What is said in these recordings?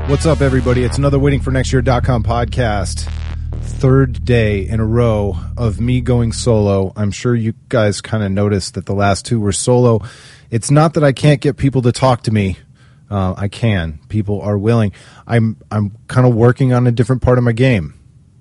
What's up, everybody? It's another WaitingForNextYear.com podcast. Third day in a row of me going solo. I'm sure you guys kind of noticed that the last two were solo. It's not that I can't get people to talk to me. I can. People are willing. I'm kind of working on a different part of my game.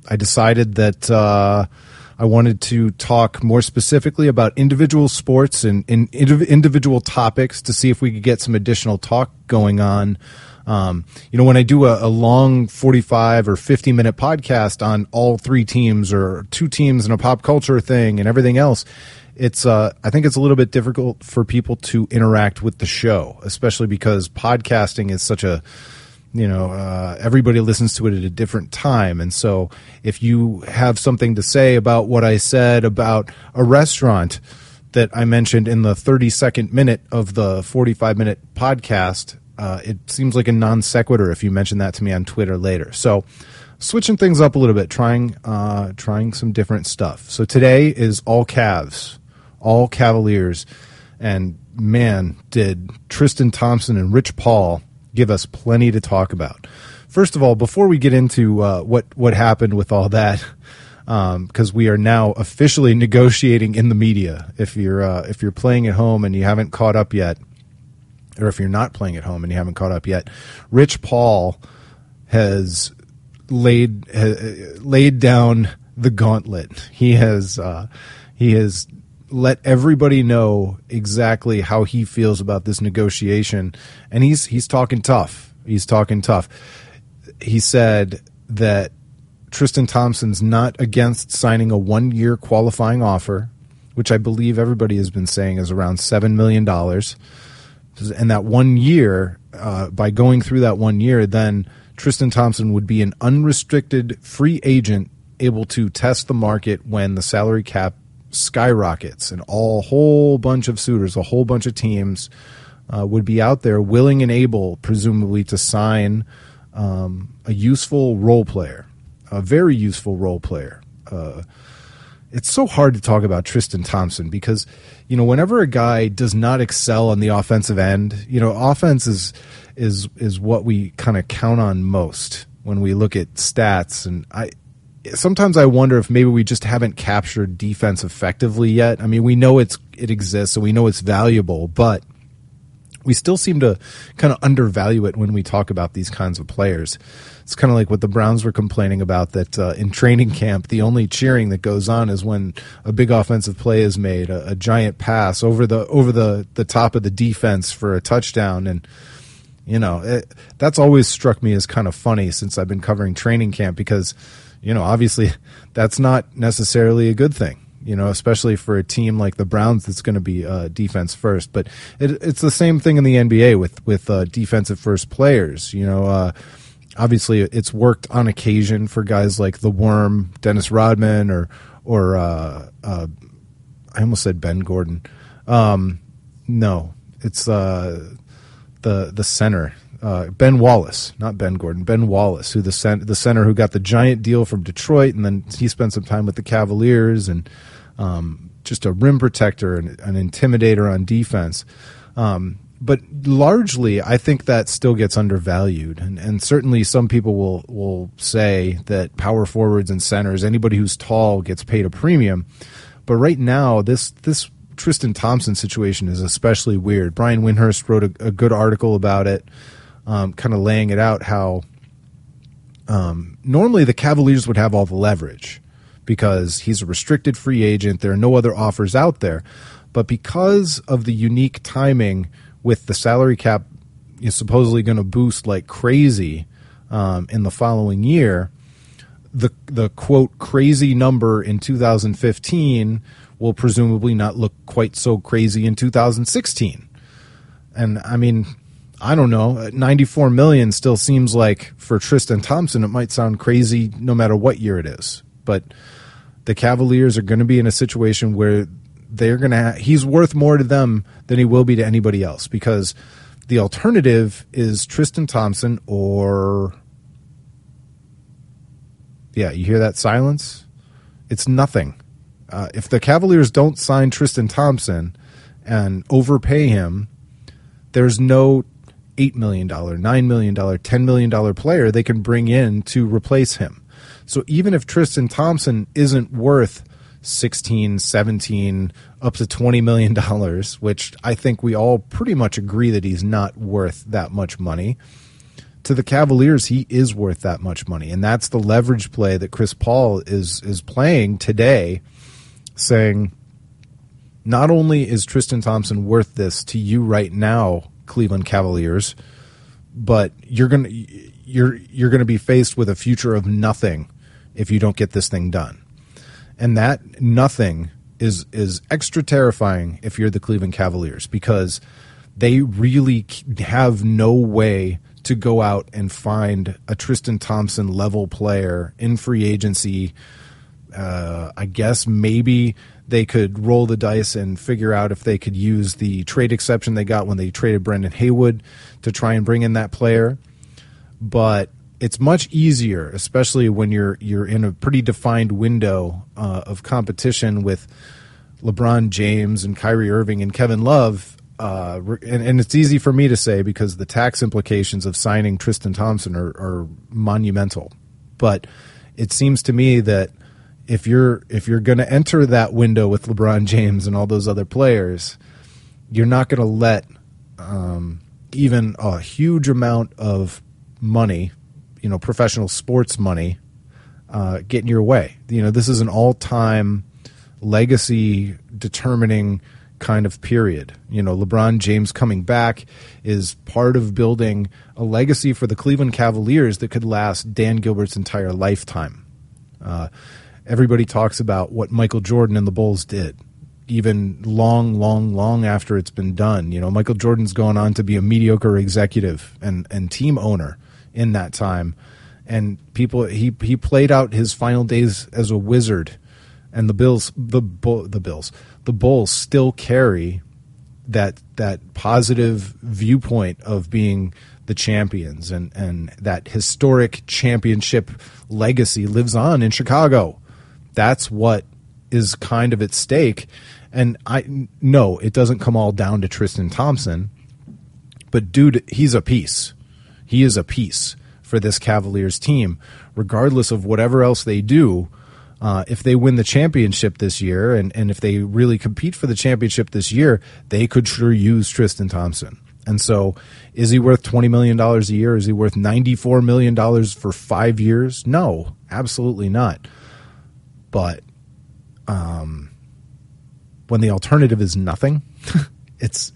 I decided that I wanted to talk more specifically about individual sports and individual topics to see if we could get some additional talk going on. When I do a long 45 or 50-minute podcast on all three teams or two teams and a pop culture thing and everything else, I think it's a little bit difficult for people to interact with the show, especially because podcasting is such a, everybody listens to it at a different time. And so if you have something to say about what I said about a restaurant that I mentioned in the 32nd minute of the 45-minute podcast, it seems like a non sequitur if you mention that to me on Twitter later. So switching things up a little bit, trying some different stuff. So today is all Cavs, all Cavaliers, and man, did Tristan Thompson and Rich Paul give us plenty to talk about. First of all, before we get into what happened with all that, because we are now officially negotiating in the media. If you're playing at home and you haven't caught up yet, or if you're not playing at home and you haven't caught up yet, Rich Paul has laid down the gauntlet. He has let everybody know exactly how he feels about this negotiation, and he's talking tough. He's talking tough. He said that Tristan Thompson's not against signing a 1-year qualifying offer, which I believe everybody has been saying is around $7 million. And that 1 year, by going through that 1 year, then Tristan Thompson would be an unrestricted free agent able to test the market when the salary cap skyrockets, and a whole bunch of suitors, a whole bunch of teams would be out there willing and able, presumably, to sign a useful role player, a very useful role player. It's so hard to talk about Tristan Thompson because, whenever a guy does not excel on the offensive end, offense is what we kind of count on most when we look at stats. And sometimes I wonder if maybe we just haven't captured defense effectively yet. I mean, we know it exists, so we know it's valuable, but we still seem to kind of undervalue it when we talk about these kinds of players. It's kind of like what the Browns were complaining about, that in training camp, the only cheering that goes on is when a big offensive play is made, a giant pass over the top of the defense for a touchdown. And, that's always struck me as kind of funny since I've been covering training camp because, obviously that's not necessarily a good thing. Especially for a team like the Browns that's going to be defense first. But it's the same thing in the NBA with defensive first players. Obviously it's worked on occasion for guys like the Worm, Dennis Rodman, or I almost said Ben Gordon. No, it's the center. Ben Wallace, not Ben Gordon, Ben Wallace, who the center who got the giant deal from Detroit, and then he spent some time with the Cavaliers, and just a rim protector and an intimidator on defense. But largely, I think that still gets undervalued, and certainly some people will say that power forwards and centers, anybody who's tall, gets paid a premium. But right now, this Tristan Thompson situation is especially weird. Brian Windhurst wrote a good article about it. Kind of laying it out how normally the Cavaliers would have all the leverage because he's a restricted free agent. There are no other offers out there. But because of the unique timing with the salary cap is supposedly going to boost like crazy in the following year, the quote crazy number in 2015 will presumably not look quite so crazy in 2016. And I mean, I don't know, $94 million still seems like for Tristan Thompson, it might sound crazy no matter what year it is. But the Cavaliers are going to be in a situation where he's worth more to them than he will be to anybody else, because the alternative is Tristan Thompson or, yeah, you hear that silence? It's nothing. If the Cavaliers don't sign Tristan Thompson, and overpay him, there's no $8 million, $9 million, $10 million player they can bring in to replace him. So even if Tristan Thompson isn't worth 16, 17, up to $20 million, which I think we all pretty much agree that he's not worth that much money, to the Cavaliers, he is worth that much money. And that's the leverage play that Chris Paul is playing today, saying, not only is Tristan Thompson worth this to you right now, Cleveland Cavaliers, but you're gonna be faced with a future of nothing if you don't get this thing done. And that nothing is extra terrifying if you're the Cleveland Cavaliers, because they really have no way to go out and find a Tristan Thompson level player in free agency. I guess maybe they could roll the dice and figure out if they could use the trade exception they got when they traded Brendan Haywood to try and bring in that player. But it's much easier, especially when you're in a pretty defined window of competition with LeBron James and Kyrie Irving and Kevin Love. And it's easy for me to say because the tax implications of signing Tristan Thompson are monumental. But it seems to me that if you're going to enter that window with LeBron James and all those other players, you're not going to let even a huge amount of money, professional sports money, get in your way. This is an all-time legacy determining kind of period. LeBron James coming back is part of building a legacy for the Cleveland Cavaliers that could last Dan Gilbert's entire lifetime. Everybody talks about what Michael Jordan and the Bulls did, even long after it's been done. Michael Jordan's gone on to be a mediocre executive and team owner in that time. And he played out his final days as a Wizard, and the Bulls still carry that positive viewpoint of being the champions, and that historic championship legacy lives on in Chicago. That's what is kind of at stake. And I know it doesn't come all down to Tristan Thompson, but dude, he's a piece. He is a piece for this Cavaliers team, regardless of whatever else they do. If they win the championship this year, and if they really compete for the championship this year, they could sure use Tristan Thompson. And so is he worth $20 million a year? Is he worth $94 million for 5 years? No, absolutely not. But when the alternative is nothing, it's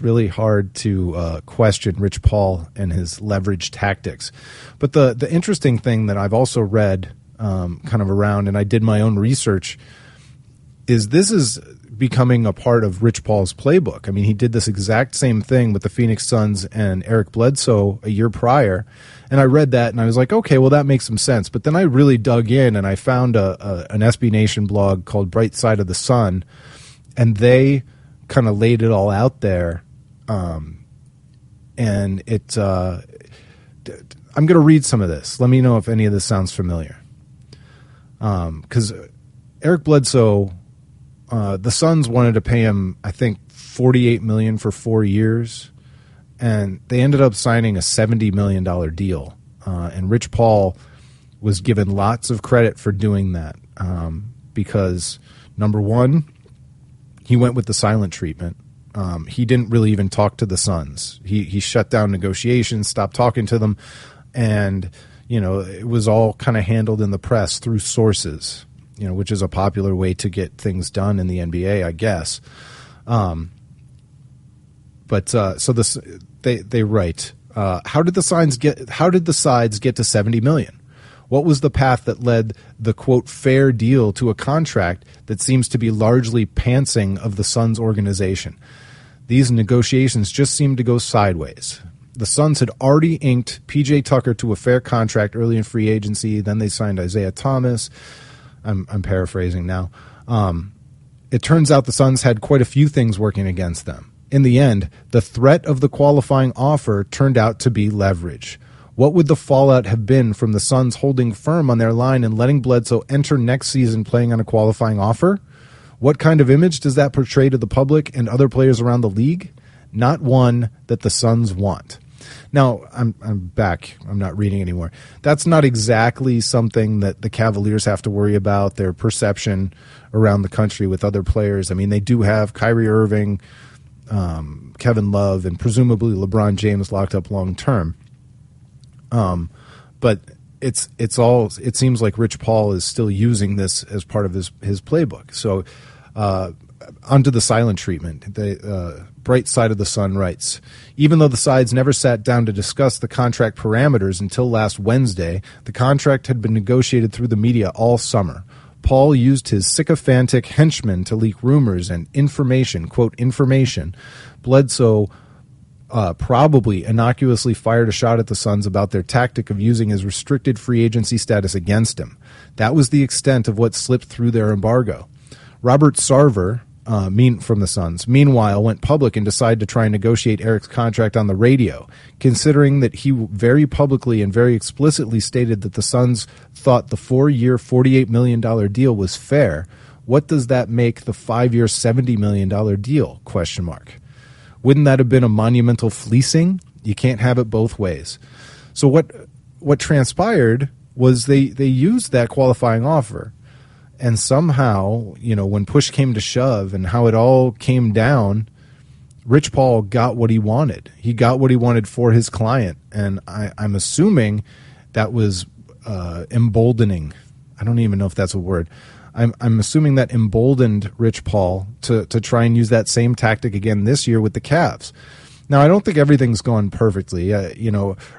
really hard to question Rich Paul and his leverage tactics. But the interesting thing that I've also read kind of around, and I did my own research, is this is becoming a part of Rich Paul's playbook. I mean, he did this exact same thing with the Phoenix Suns and Eric Bledsoe a year prior. And I read that and I was like, okay, well, that makes some sense. But then I really dug in and I found an SB Nation blog called Bright Side of the Sun, and they kind of laid it all out there. And I'm going to read some of this. Let me know if any of this sounds familiar. Because Eric Bledsoe, the Suns wanted to pay him, I think, $48 million for 4 years, and they ended up signing a $70 million deal. And Rich Paul was given lots of credit for doing that because, number one, he went with the silent treatment. He didn't really even talk to the Suns. He shut down negotiations, stopped talking to them, and it was all kind of handled in the press through sources, which is a popular way to get things done in the NBA, I guess. So they write, how did the sides get to $70 million? What was the path that led the quote fair deal to a contract that seems to be largely pantsing of the Suns organization? These negotiations just seemed to go sideways. The Suns had already inked P.J. Tucker to a fair contract early in free agency. Then they signed Isaiah Thomas. I'm paraphrasing now. It turns out the Suns had quite a few things working against them. In the end, the threat of the qualifying offer turned out to be leverage. What would the fallout have been from the Suns holding firm on their line and letting Bledsoe enter next season playing on a qualifying offer? What kind of image does that portray to the public and other players around the league? Not one that the Suns want. Now, I'm back. I'm not reading anymore. That's not exactly something that the Cavaliers have to worry about, their perception around the country with other players. I mean, they do have Kyrie Irving, Kevin Love, and presumably LeBron James locked up long term. But it's all. It seems like Rich Paul is still using this as part of his playbook. So, onto the silent treatment. The Bright Side of the Sun writes, even though the sides never sat down to discuss the contract parameters until last Wednesday, the contract had been negotiated through the media all summer. Paul used his sycophantic henchmen to leak rumors and information, quote, information. Bledsoe probably innocuously fired a shot at the Suns about their tactic of using his restricted free agency status against him. That was the extent of what slipped through their embargo. Robert Sarver, from the Suns, meanwhile, went public and decided to try and negotiate Eric's contract on the radio, considering that he very publicly and very explicitly stated that the Suns thought the 4-year, $48 million deal was fair. What does that make the 5-year, $70 million deal? ? Wouldn't that have been a monumental fleecing? You can't have it both ways. So what transpired was they used that qualifying offer. And somehow, when push came to shove and how it all came down, Rich Paul got what he wanted. He got what he wanted for his client. And I'm assuming that was emboldening. I don't even know if that's a word. I'm assuming that emboldened Rich Paul to try and use that same tactic again this year with the Cavs. Now, I don't think everything's gone perfectly.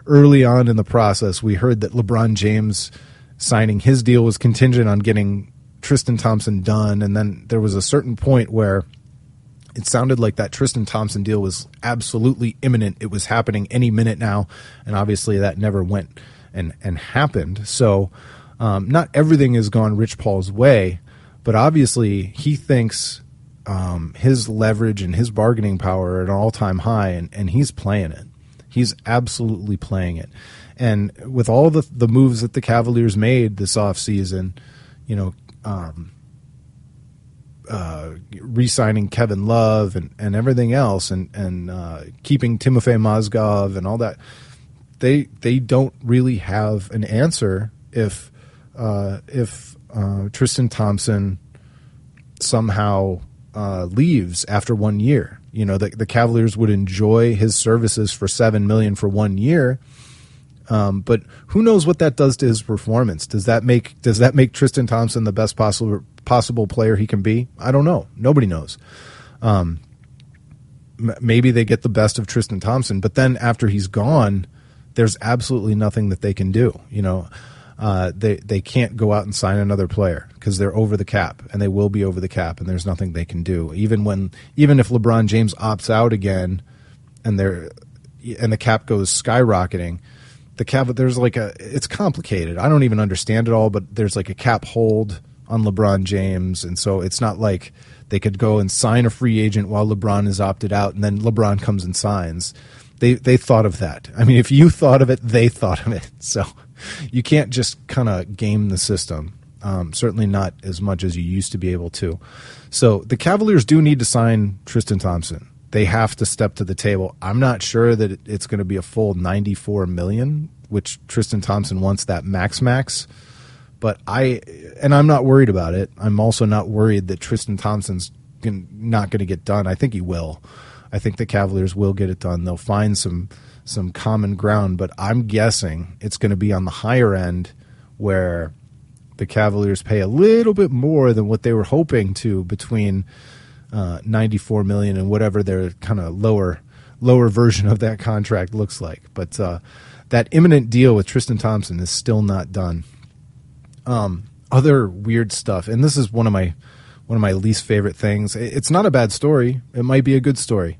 Early on in the process, we heard that LeBron James signing his deal was contingent on getting Tristan Thompson done, and then there was a certain point where it sounded like that Tristan Thompson deal was absolutely imminent. It was happening any minute now, and obviously that never went and happened. So not everything has gone Rich Paul's way, but obviously he thinks his leverage and his bargaining power are at an all-time high, and he's playing it. He's absolutely playing it. And with all the moves that the Cavaliers made this offseason, re-signing Kevin Love and everything else, and keeping Timofey Mozgov and all that, they don't really have an answer if Tristan Thompson somehow leaves after 1 year. The Cavaliers would enjoy his services for $7 million for 1 year. But who knows what that does to his performance? Does that make Tristan Thompson the best possible player he can be? I don't know. Nobody knows. Maybe they get the best of Tristan Thompson, but then after he's gone, there's absolutely nothing that they can do. They can't go out and sign another player because they're over the cap, and they will be over the cap, and there's nothing they can do. Even if LeBron James opts out again, and the cap goes skyrocketing. The cap, it's complicated. I don't even understand it all, but there's like a cap hold on LeBron James, and so it's not like they could go and sign a free agent while LeBron is opted out, and then LeBron comes and signs. They thought of that. I mean, if you thought of it, they thought of it. So you can't just kind of game the system. Certainly not as much as you used to be able to. So the Cavaliers do need to sign Tristan Thompson. They have to step to the table. I'm not sure that it's going to be a full $94 million, which Tristan Thompson wants that max. But I'm not worried about it. I'm also not worried that Tristan Thompson's not going to get done. I think he will. I think the Cavaliers will get it done. They'll find some common ground, but I'm guessing it's going to be on the higher end where the Cavaliers pay a little bit more than what they were hoping to between $94 million and whatever their kind of lower version of that contract looks like. But that imminent deal with Tristan Thompson is still not done. Other weird stuff, and this is one of my least favorite things. It's not a bad story. It might be a good story.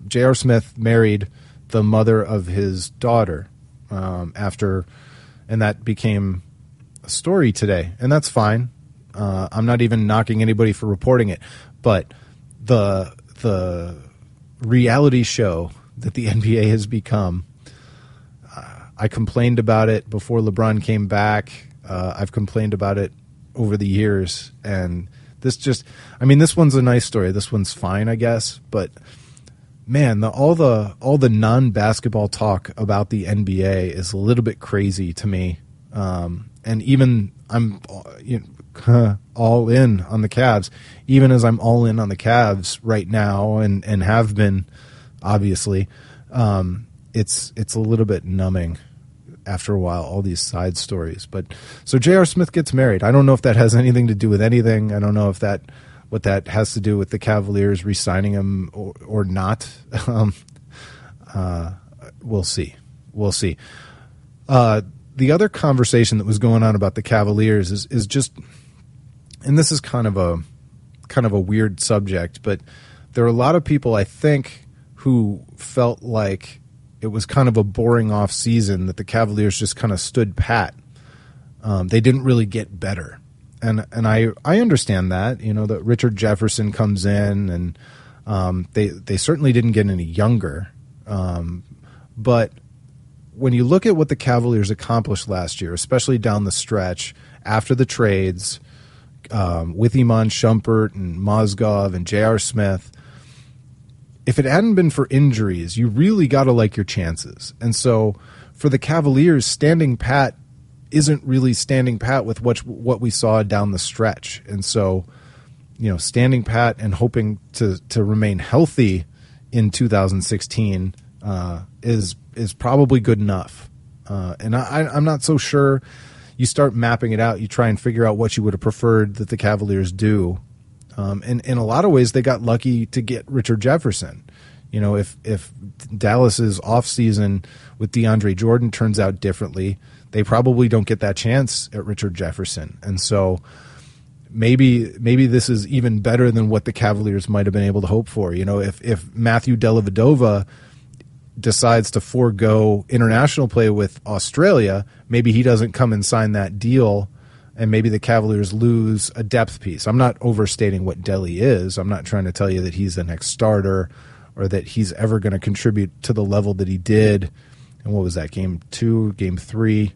J.R. Smith married the mother of his daughter after, and that became a story today, and that's fine. I'm not even knocking anybody for reporting it, but the reality show that the NBA has become, I complained about it before LeBron came back. I've complained about it over the years, and This one's a nice story. This one's fine, I guess. But man, all the non-basketball talk about the NBA is a little bit crazy to me. And even I'm all in on the Cavs, even as I'm all in on the Cavs right now and have been, obviously. It's a little bit numbing after a while, all these side stories. But so J.R. Smith gets married. I don't know if that has anything to do with anything. I don't know if what that has to do with the Cavaliers re-signing him or not. We'll see. The other conversation that was going on about the Cavaliers is just, and this is kind of a weird subject, but there are a lot of people, I think, who felt like it was kind of a boring off season, that the Cavaliers just kind of stood pat. They didn't really get better. And I understand that, that Richard Jefferson comes in and they certainly didn't get any younger. But when you look at what the Cavaliers accomplished last year, especially down the stretch after the trades with Iman Shumpert and Mozgov and J.R. Smith, if it hadn't been for injuries, you really got to like your chances. And so for the Cavaliers, standing pat isn't really standing pat with what we saw down the stretch. And so, standing pat and hoping to remain healthy in 2016 is probably good enough. And I'm not so sure. You start mapping it out, you try and figure out what you would have preferred that the Cavaliers do. And in a lot of ways, they got lucky to get Richard Jefferson. If Dallas's offseason with DeAndre Jordan turns out differently, they probably don't get that chance at Richard Jefferson. And so maybe this is even better than what the Cavaliers might have been able to hope for. If Matthew Dellavedova decides to forego international play with Australia, maybe he doesn't come and sign that deal, and maybe the Cavaliers lose a depth piece. I'm not overstating what Delly is. I'm not trying to tell you that he's the next starter or that he's ever going to contribute to the level that he did. And what was that, game 2 and game 3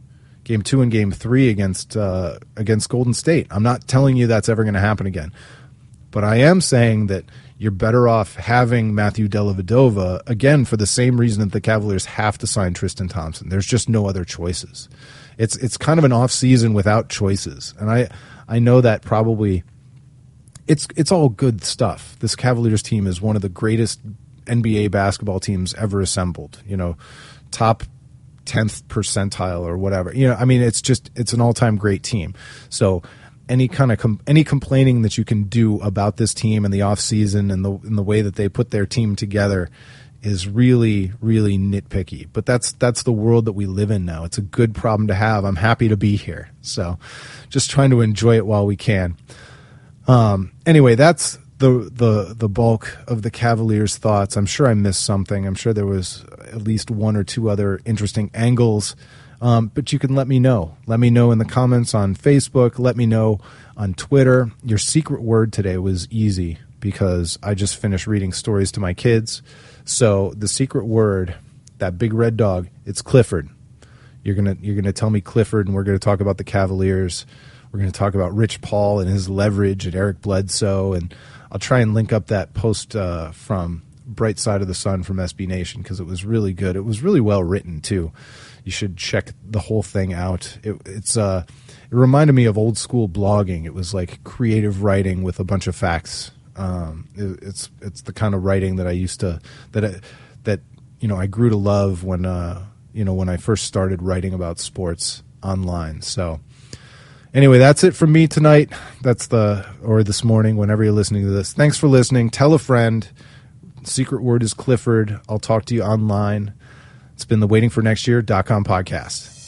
against Golden State? I'm not telling you that's ever going to happen again. But I am saying that you're better off having Matthew Dellavedova, again, for the same reason that the Cavaliers have to sign Tristan Thompson. There's just no other choices. It's kind of an off season without choices. And I know that probably it's all good stuff. This Cavaliers team is one of the greatest NBA basketball teams ever assembled, top 10th percentile or whatever. It's an all-time great team. So any complaining that you can do about this team in the off season and the way that they put their team together is really, really nitpicky. But that's the world that we live in now. It's a good problem to have. I'm happy to be here. So just trying to enjoy it while we can. Anyway, that's the bulk of the Cavaliers' thoughts. I'm sure I missed something. I'm sure there was at least one or two other interesting angles. But you can let me know. Let me know in the comments on Facebook. Let me know on Twitter. Your secret word today was easy because I just finished reading stories to my kids. So the secret word, that big red dog, it's Clifford. You're gonna tell me Clifford, and we're gonna talk about the Cavaliers. We're gonna talk about Rich Paul and his leverage and Eric Bledsoe, and I'll try and link up that post from Bright Side of the Sun from SB Nation because it was really good. It was really well written too. You should check the whole thing out. It reminded me of old school blogging. It was like creative writing with a bunch of facts. It's the kind of writing that I used to I grew to love when I first started writing about sports online. So anyway, that's it from me tonight. Or this morning, whenever you're listening to this. Thanks for listening. Tell a friend. Secret word is Clifford. I'll talk to you online. It's been the waitingfornextyear.com podcast.